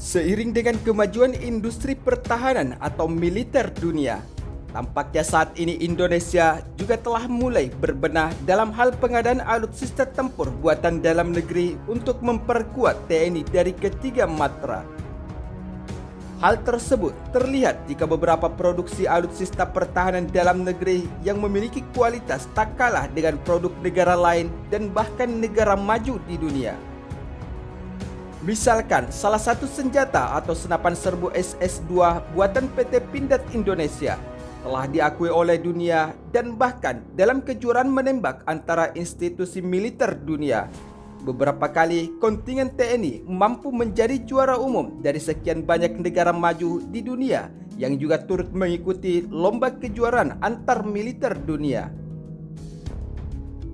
Seiring dengan kemajuan industri pertahanan atau militer dunia, tampaknya saat ini Indonesia juga telah mulai berbenah dalam hal pengadaan alutsista tempur buatan dalam negeri untuk memperkuat TNI dari ketiga matra. Hal tersebut terlihat jika beberapa produksi alutsista pertahanan dalam negeri yang memiliki kualitas tak kalah dengan produk negara lain dan bahkan negara maju di dunia. Misalkan salah satu senjata atau senapan serbu SS-2 buatan PT Pindad Indonesia telah diakui oleh dunia dan bahkan dalam kejuaraan menembak antara institusi militer dunia. Beberapa kali kontingen TNI mampu menjadi juara umum dari sekian banyak negara maju di dunia yang juga turut mengikuti lomba kejuaraan antar militer dunia.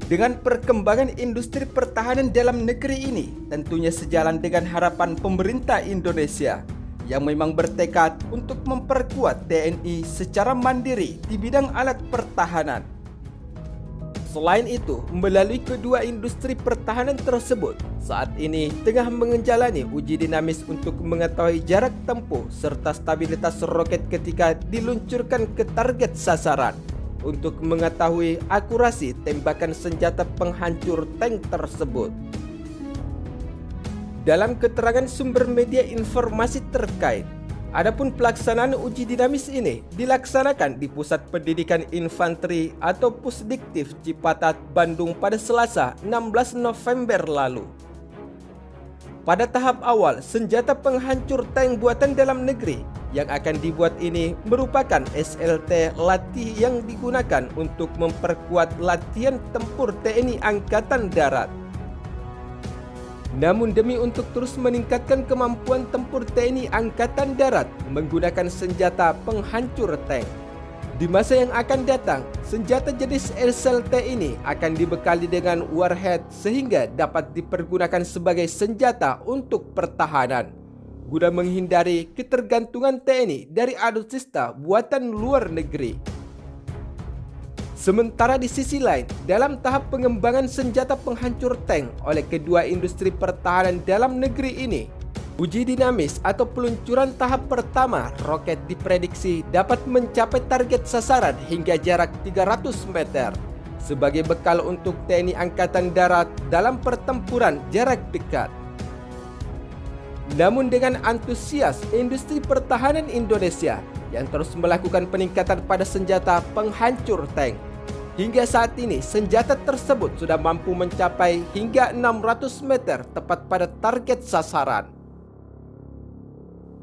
Dengan perkembangan industri pertahanan dalam negeri ini, tentunya sejalan dengan harapan pemerintah Indonesia yang memang bertekad untuk memperkuat TNI secara mandiri di bidang alat pertahanan. Selain itu, melalui kedua industri pertahanan tersebut, saat ini tengah menjalani uji dinamis untuk mengetahui jarak tempuh serta stabilitas roket ketika diluncurkan ke target sasaran, untuk mengetahui akurasi tembakan senjata penghancur tank tersebut. Dalam keterangan sumber media informasi terkait, adapun pelaksanaan uji dinamis ini dilaksanakan di Pusat Pendidikan Infanteri atau Pusdiktif Cipatat, Bandung pada Selasa 16 November lalu. Pada tahap awal, senjata penghancur tank buatan dalam negeri yang akan dibuat ini merupakan SLT latih yang digunakan untuk memperkuat latihan tempur TNI Angkatan Darat. Namun demi untuk terus meningkatkan kemampuan tempur TNI Angkatan Darat menggunakan senjata penghancur tank, di masa yang akan datang, senjata jenis SLT ini akan dibekali dengan warhead sehingga dapat dipergunakan sebagai senjata untuk pertahanan, guna menghindari ketergantungan TNI dari alutsista buatan luar negeri. Sementara di sisi lain, dalam tahap pengembangan senjata penghancur tank oleh kedua industri pertahanan dalam negeri ini, uji dinamis atau peluncuran tahap pertama roket diprediksi dapat mencapai target sasaran hingga jarak 300 meter sebagai bekal untuk TNI Angkatan Darat dalam pertempuran jarak dekat. Namun dengan antusias industri pertahanan Indonesia yang terus melakukan peningkatan pada senjata penghancur tank, hingga saat ini senjata tersebut sudah mampu mencapai hingga 600 meter tepat pada target sasaran.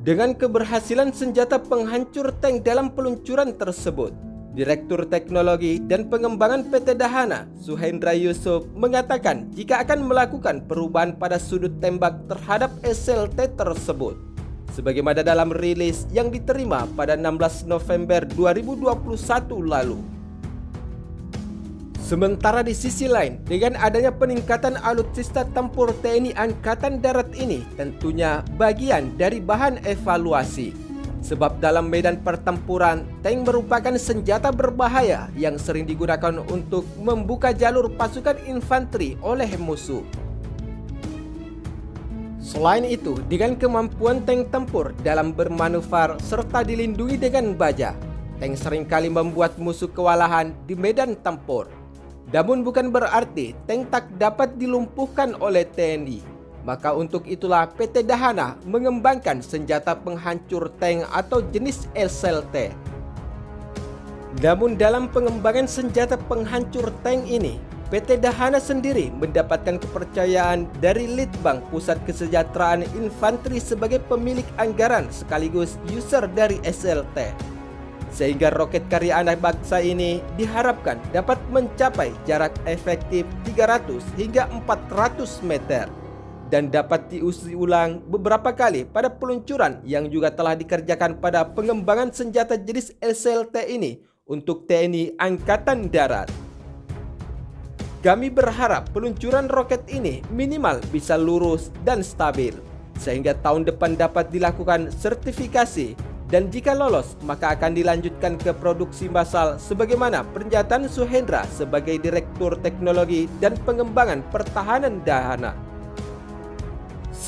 Dengan keberhasilan senjata penghancur tank dalam peluncuran tersebut, Direktur Teknologi dan Pengembangan PT Dahana, Suhendra Yusuf, mengatakan jika akan melakukan perubahan pada sudut tembak terhadap SLT tersebut, sebagaimana dalam rilis yang diterima pada 16 November 2021 lalu. Sementara di sisi lain, dengan adanya peningkatan alutsista tempur TNI Angkatan Darat ini tentunya bagian dari bahan evaluasi. Sebab dalam medan pertempuran, tank merupakan senjata berbahaya yang sering digunakan untuk membuka jalur pasukan infanteri oleh musuh. Selain itu, dengan kemampuan tank tempur dalam bermanuver serta dilindungi dengan baja, tank seringkali membuat musuh kewalahan di medan tempur. Namun bukan berarti tank tak dapat dilumpuhkan oleh TNI. Maka untuk itulah PT Dahana mengembangkan senjata penghancur tank atau jenis SLT. Namun dalam pengembangan senjata penghancur tank ini, PT Dahana sendiri mendapatkan kepercayaan dari Litbang Pusat Kesejahteraan Infanteri sebagai pemilik anggaran sekaligus user dari SLT. Sehingga roket karya anak bangsa ini diharapkan dapat mencapai jarak efektif 300 hingga 400 meter dan dapat diuji ulang beberapa kali pada peluncuran yang juga telah dikerjakan pada pengembangan senjata jenis SLT ini untuk TNI Angkatan Darat. Kami berharap peluncuran roket ini minimal bisa lurus dan stabil, sehingga tahun depan dapat dilakukan sertifikasi, dan jika lolos maka akan dilanjutkan ke produksi massal sebagaimana pernyataan Suhendra sebagai Direktur Teknologi dan Pengembangan Pertahanan Dahana.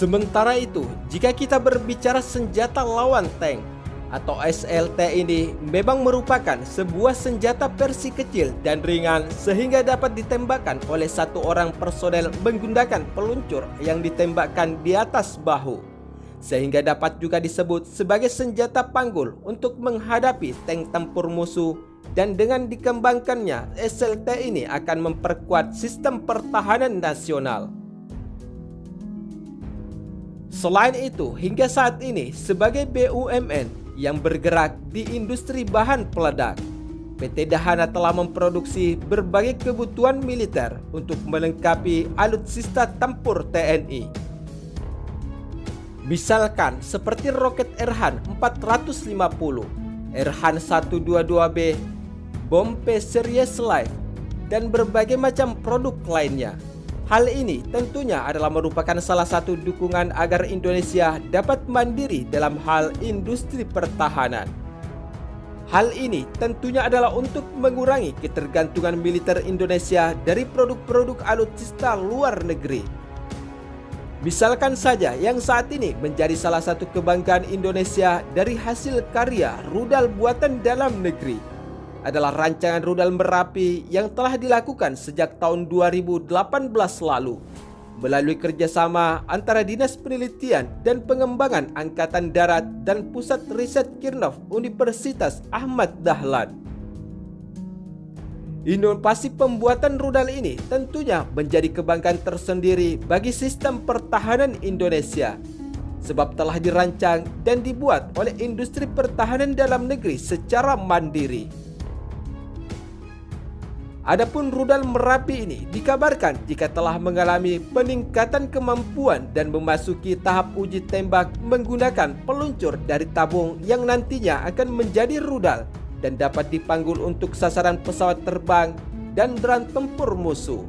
Sementara itu, jika kita berbicara senjata lawan tank atau SLT ini memang merupakan sebuah senjata versi kecil dan ringan sehingga dapat ditembakkan oleh satu orang personel menggunakan peluncur yang ditembakkan di atas bahu. Sehingga dapat juga disebut sebagai senjata panggul untuk menghadapi tank tempur musuh, dan dengan dikembangkannya SLT ini akan memperkuat sistem pertahanan nasional. Selain itu, hingga saat ini sebagai BUMN yang bergerak di industri bahan peledak, PT Dahana telah memproduksi berbagai kebutuhan militer untuk melengkapi alutsista tempur TNI. Misalkan seperti roket Erhan 450, Erhan 122B, bom P Series Live, dan berbagai macam produk lainnya. Hal ini tentunya adalah merupakan salah satu dukungan agar Indonesia dapat mandiri dalam hal industri pertahanan. Hal ini tentunya adalah untuk mengurangi ketergantungan militer Indonesia dari produk-produk alutsista luar negeri. Misalkan saja yang saat ini menjadi salah satu kebanggaan Indonesia dari hasil karya rudal buatan dalam negeri adalah rancangan rudal Merapi yang telah dilakukan sejak tahun 2018 lalu melalui kerjasama antara Dinas Penelitian dan Pengembangan Angkatan Darat dan Pusat Riset Kirnov Universitas Ahmad Dahlan. Inovasi pembuatan rudal ini tentunya menjadi kebanggaan tersendiri bagi sistem pertahanan Indonesia, sebab telah dirancang dan dibuat oleh industri pertahanan dalam negeri secara mandiri. Adapun rudal Merapi ini dikabarkan jika telah mengalami peningkatan kemampuan dan memasuki tahap uji tembak menggunakan peluncur dari tabung yang nantinya akan menjadi rudal dan dapat dipanggul untuk sasaran pesawat terbang dan drone tempur musuh.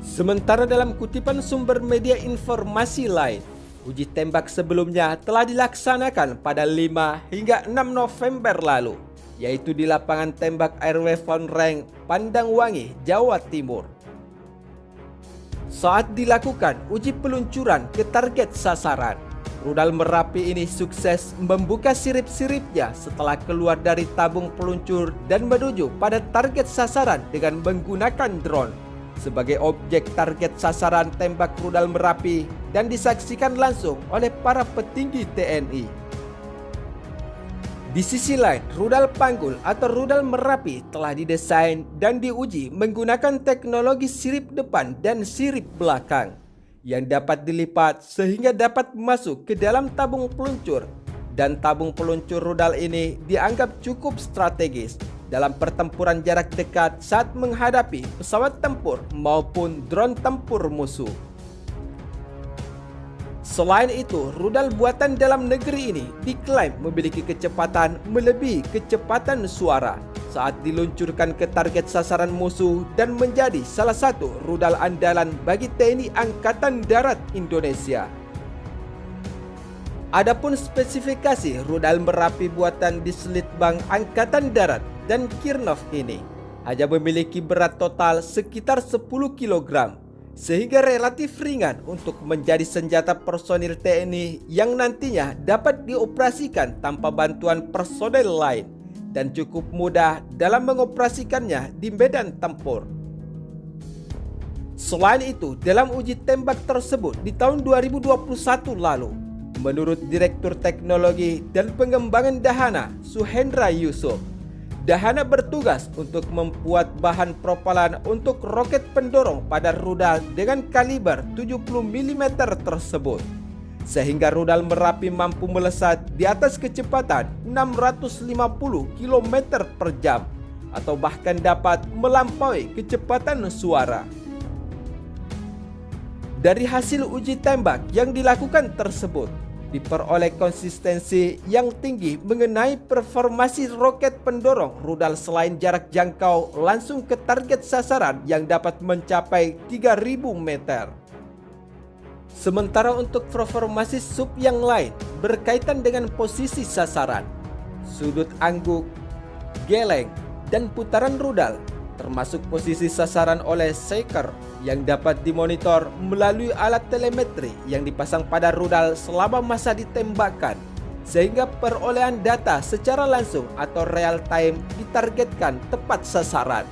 Sementara dalam kutipan sumber media informasi lain, uji tembak sebelumnya telah dilaksanakan pada 5 hingga 6 November lalu, yaitu di lapangan tembak RW Von Reng, Pandangwangi, Jawa Timur. Saat dilakukan uji peluncuran ke target sasaran, rudal Merapi ini sukses membuka sirip-siripnya setelah keluar dari tabung peluncur dan menuju pada target sasaran dengan menggunakan drone sebagai objek target sasaran tembak rudal Merapi dan disaksikan langsung oleh para petinggi TNI. Di sisi lain, rudal panggul atau rudal Merapi telah didesain dan diuji menggunakan teknologi sirip depan dan sirip belakang yang dapat dilipat sehingga dapat masuk ke dalam tabung peluncur, dan tabung peluncur rudal ini dianggap cukup strategis dalam pertempuran jarak dekat saat menghadapi pesawat tempur maupun drone tempur musuh. Selain itu, rudal buatan dalam negeri ini diklaim memiliki kecepatan melebihi kecepatan suara saat diluncurkan ke target sasaran musuh dan menjadi salah satu rudal andalan bagi TNI Angkatan Darat Indonesia. Adapun spesifikasi rudal Merapi buatan di Selitbang Angkatan Darat dan Kirnov ini hanya memiliki berat total sekitar 10 kg, sehingga relatif ringan untuk menjadi senjata personil TNI yang nantinya dapat dioperasikan tanpa bantuan personel lain dan cukup mudah dalam mengoperasikannya di medan tempur. Selain itu, dalam uji tembak tersebut di tahun 2021 lalu, menurut Direktur Teknologi dan Pengembangan Dahana, Suhendra Yusuf, Dahana bertugas untuk membuat bahan propelan untuk roket pendorong pada rudal dengan kaliber 70 mm tersebut, sehingga rudal Merapi mampu melesat di atas kecepatan 650 km per jam atau bahkan dapat melampaui kecepatan suara. Dari hasil uji tembak yang dilakukan tersebut, diperoleh konsistensi yang tinggi mengenai performasi roket pendorong rudal selain jarak jangkau langsung ke target sasaran yang dapat mencapai 3000 meter. Sementara untuk performasi sub yang lain berkaitan dengan posisi sasaran, sudut angguk, geleng, dan putaran rudal, termasuk posisi sasaran oleh seeker, yang dapat dimonitor melalui alat telemetri yang dipasang pada rudal selama masa ditembakkan, sehingga perolehan data secara langsung atau real time ditargetkan tepat sasaran.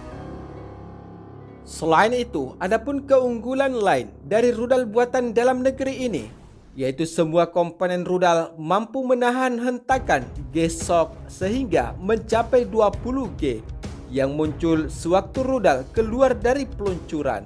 Selain itu, adapun keunggulan lain dari rudal buatan dalam negeri ini, yaitu semua komponen rudal mampu menahan hentakan G-shock sehingga mencapai 20 G yang muncul sewaktu rudal keluar dari peluncuran.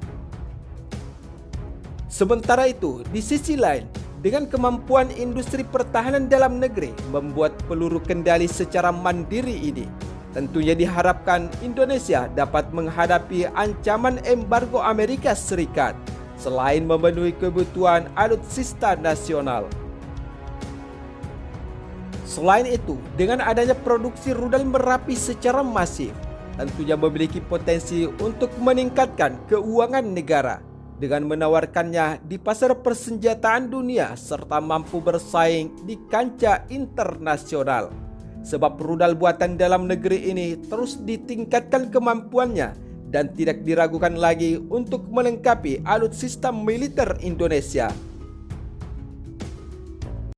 Sementara itu, di sisi lain, dengan kemampuan industri pertahanan dalam negeri membuat peluru kendali secara mandiri ini, tentunya diharapkan Indonesia dapat menghadapi ancaman embargo Amerika Serikat selain memenuhi kebutuhan alutsista nasional. Selain itu, dengan adanya produksi rudal Merapi secara masif, tentunya memiliki potensi untuk meningkatkan keuangan negara dengan menawarkannya di pasar persenjataan dunia serta mampu bersaing di kancah internasional. Sebab rudal buatan dalam negeri ini terus ditingkatkan kemampuannya dan tidak diragukan lagi untuk melengkapi alutsista militer Indonesia